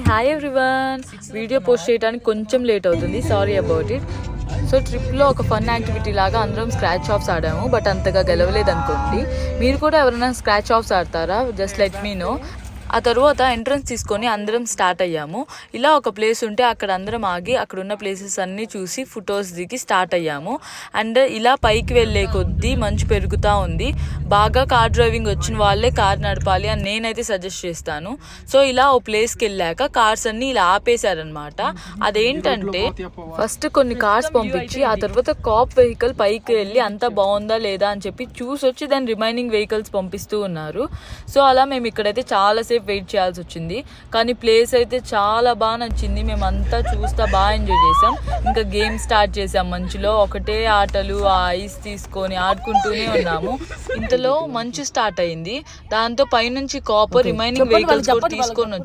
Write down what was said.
Hi everyone, video post చేయడానికి కొంచెం late అవుతుంది, సారీ అబౌట్ ఇట్. సో ట్రిప్లో ఒక ఫన్ యాక్టివిటీ లాగా అందరం స్క్రాచ్ ఆఫ్స్ ఆడాము, బట్ అంతగా గెలవలేదు అనుకోండి. మీరు కూడా ఎవరైనా స్క్రాచ్ ఆఫ్స్ ఆడతారా? Just let me know. ఆ తర్వాత ఎంట్రన్స్ తీసుకొని అందరం స్టార్ట్ అయ్యాము. ఇలా ఒక ప్లేస్ ఉంటే అక్కడ అందరం ఆగి అక్కడ ఉన్న ప్లేసెస్ అన్నీ చూసి ఫొటోస్ దిగి స్టార్ట్ అయ్యాము. అండ్ ఇలా పైకి వెళ్ళే కొద్దీ మంచు పెరుగుతూ ఉంది. బాగా కార్ డ్రైవింగ్ వచ్చిన వాళ్ళే కార్ నడపాలి అని నేనైతే సజెస్ట్ చేస్తాను. సో ఇలా ఓ ప్లేస్కి వెళ్ళాక కార్స్ అన్నీ ఇలా ఆపేశారనమాట. అదేంటంటే ఫస్ట్ కొన్ని కార్స్ పంపించి ఆ తర్వాత కాప్ వెహికల్ పైకి వెళ్ళి అంతా బాగుందా లేదా అని చెప్పి చూసి వచ్చి దాని రిమైనింగ్ వెహికల్స్ పంపిస్తూ ఉన్నారు. సో అలా మేము ఇక్కడైతే చాలాసేపు వెయిట్ చేయాల్సి వచ్చింది. కానీ ప్లేస్ అయితే చాలా బాగా నచ్చింది. మేమంతా చూస్తా బాగా ఎంజాయ్ చేసాం. ఇంకా గేమ్ స్టార్ట్ చేసాం మంచులో. ఒకటే ఆటలు, ఆ ఐస్ తీసుకొని ఆడుకుంటూనే ఉన్నాము. ఇంతలో మంచు స్టార్ట్ అయింది. దాంతో పైనుంచి కాపర్ రిమైనింగ్ వెహికల్స్ కూడా తీసుకొని వచ్చి